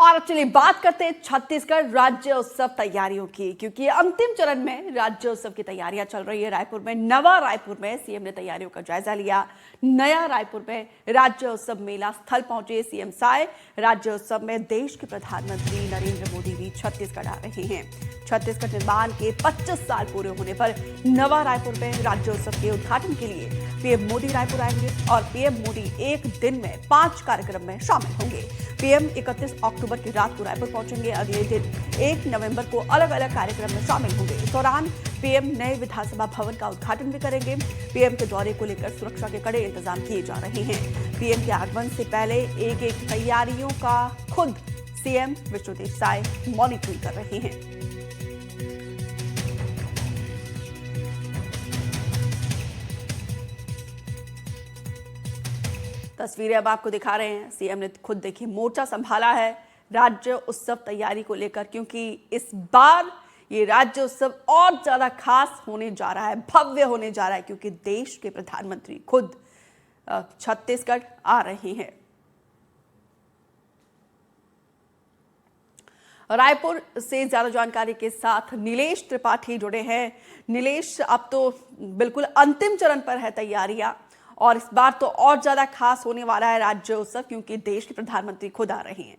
और चलिए बात करते हैं छत्तीसगढ़ राज्य उत्सव तैयारियों की, क्योंकि अंतिम चरण में राज्य उत्सव की तैयारियां चल रही है। रायपुर में, नवा रायपुर में सीएम ने तैयारियों का जायजा लिया। नया रायपुर में राज्य उत्सव मेला स्थल पहुंचे सीएम साय। राज्य उत्सव में देश के प्रधानमंत्री नरेंद्र मोदी भी छत्तीसगढ़ आ रहे हैं। छत्तीसगढ़ निर्माण के 25 साल पूरे होने पर नवा रायपुर में राज्य उत्सव के उद्घाटन के लिए पीएम मोदी रायपुर आएंगे और पीएम मोदी एक दिन में 5 कार्यक्रम में शामिल होंगे। पीएम 31 अक्टूबर की रात को रायपुर पहुंचेंगे। अगले दिन 1 नवंबर को अलग अलग कार्यक्रम में शामिल होंगे। इस दौरान पीएम नए विधानसभा भवन का उद्घाटन भी करेंगे। पीएम के दौरे को लेकर सुरक्षा के कड़े इंतजाम किए जा रहे हैं। पीएम के आगमन से पहले एक तैयारियों का खुद सीएम विष्णुदेव साय मॉनिटरिंग कर रहे हैं। तस्वीरें अब आपको दिखा रहे हैं। सीएम ने खुद देखिए मोर्चा संभाला है राज्य उत्सव तैयारी को लेकर, क्योंकि इस बार ये राज्य उत्सव और ज्यादा खास होने जा रहा है, भव्य होने जा रहा है, क्योंकि देश के प्रधानमंत्री खुद छत्तीसगढ़ आ रहे हैं। रायपुर से ज्यादा जानकारी के साथ नीलेश त्रिपाठी जुड़े हैं। नीलेश, अब तो बिल्कुल अंतिम चरण पर है तैयारियां और इस बार तो और ज्यादा खास होने वाला है राज्य उत्सव, क्योंकि देश के प्रधानमंत्री खुद आ रहे हैं।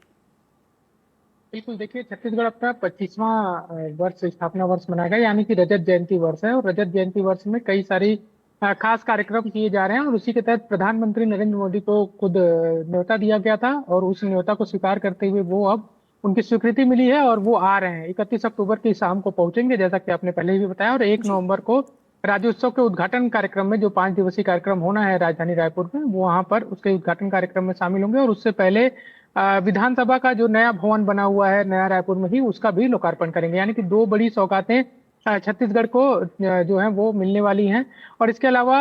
बिल्कुल, देखिए छत्तीसगढ़ अपना 25वां वर्ष स्थापना वर्ष मनाएगा, यानी कि रजत जयंती वर्ष है। और रजत जयंती वर्ष में कई सारी खास कार्यक्रम किए जा रहे हैं और उसी के तहत प्रधानमंत्री नरेंद्र मोदी को खुद न्योता दिया गया था और उस न्योता को स्वीकार करते हुए वो अब उनकी स्वीकृति मिली है और वो आ रहे हैं। 31 अक्टूबर की शाम को पहुंचेंगे, जैसा कि आपने पहले भी बताया, और 1 नवंबर को राज्योत्सव के उद्घाटन कार्यक्रम में, जो 5 दिवसीय कार्यक्रम होना है राजधानी रायपुर में, वो वहां पर उसके उद्घाटन कार्यक्रम में शामिल होंगे। और उससे पहले विधानसभा का जो नया भवन बना हुआ है नया रायपुर में ही, उसका भी लोकार्पण करेंगे। यानी कि 2 बड़ी सौगातें छत्तीसगढ़ को जो है वो मिलने वाली हैं। और इसके अलावा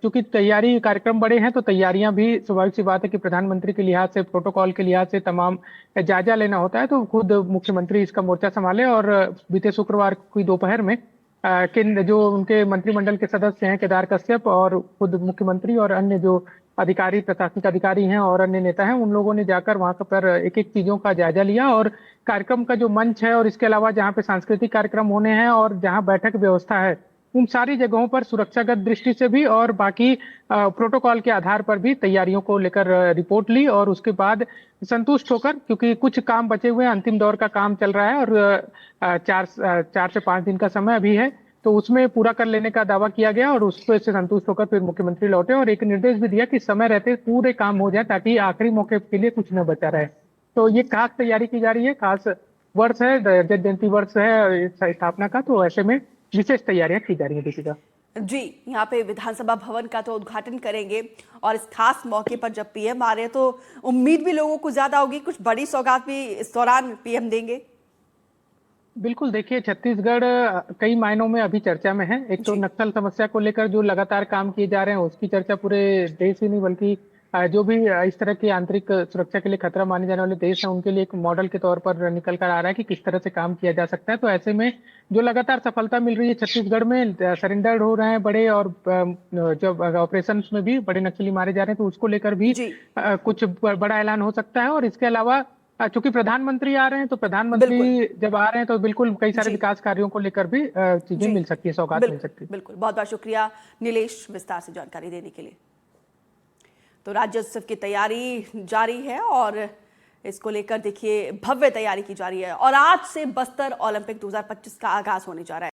चूंकि तैयारी कार्यक्रम बड़े हैं, तो तैयारियां भी स्वाभाविक सी बात है कि प्रधानमंत्री के लिहाज से, प्रोटोकॉल के लिहाज से तमाम जायजा लेना होता है। तो खुद मुख्यमंत्री इसका मोर्चा संभाले और बीते शुक्रवार की दोपहर में जो उनके मंत्रिमंडल के सदस्य हैं केदार कश्यप और खुद मुख्यमंत्री और अन्य जो अधिकारी, प्रशासनिक अधिकारी हैं और अन्य नेता हैं, उन लोगों ने जाकर वहां पर एक एक चीजों का जायजा लिया। और कार्यक्रम का जो मंच है और इसके अलावा जहाँ पे सांस्कृतिक कार्यक्रम होने हैं और जहाँ बैठक व्यवस्था है, उन सारी जगहों पर सुरक्षागत दृष्टि से भी और बाकी प्रोटोकॉल के आधार पर भी तैयारियों को लेकर रिपोर्ट ली। और उसके बाद संतुष्ट होकर, क्योंकि कुछ काम बचे हुए हैं, अंतिम दौर का काम चल रहा है और 4 से 5 दिन का समय अभी है, तो उसमें पूरा कर लेने का दावा किया गया और उसको से संतुष्ट होकर फिर मुख्यमंत्री लौटे और एक निर्देश भी दिया कि समय रहते पूरे काम हो जाए, ताकि आखिरी मौके के लिए कुछ न बचा रहे। तो ये खास तैयारी की जा रही है, खास वर्ष है, रजत जयंती वर्ष है स्थापना का, तो ऐसे में विशेष तैयारियां की जा रही है। दीपिका जी, यहाँ पे विधानसभा भवन का तो उद्घाटन करेंगे और इस खास मौके पर जब पीएम आ रहे हैं तो उम्मीद भी लोगों को ज्यादा होगी, कुछ बड़ी सौगात भी इस दौरान पीएम देंगे। बिल्कुल, देखिए छत्तीसगढ़ कई मायनों में अभी चर्चा में है। एक तो नक्सल समस्या को लेकर जो लगातार काम किए जा रहे हैं, उसकी चर्चा पूरे देश ही नहीं बल्कि जो भी इस तरह की आंतरिक सुरक्षा के लिए खतरा माने जाने वाले देश हैं, उनके लिए एक मॉडल के तौर पर निकल कर आ रहा है कि किस तरह से काम किया जा सकता है। तो ऐसे में जो लगातार सफलता मिल रही है छत्तीसगढ़ में, सरेंडर हो रहे हैं बड़े और जब ऑपरेशन में भी बड़े नक्सली मारे जा रहे हैं, तो उसको लेकर भी कुछ बड़ा ऐलान हो सकता है। और इसके अलावा चूंकि प्रधानमंत्री आ रहे हैं, तो प्रधानमंत्री जब आ रहे हैं तो बिल्कुल कई सारे विकास कार्यों को लेकर भी चीजें मिल सकती है, सौगात मिल सकती है। बिल्कुल, बहुत बहुत शुक्रिया नीलेश विस्तार से जानकारी देने के लिए। तो राज्योत्सव की तैयारी जारी है और इसको लेकर देखिए भव्य तैयारी की जा रही है और आज से बस्तर ओलंपिक 2025 का आगाज होने जा रहा है।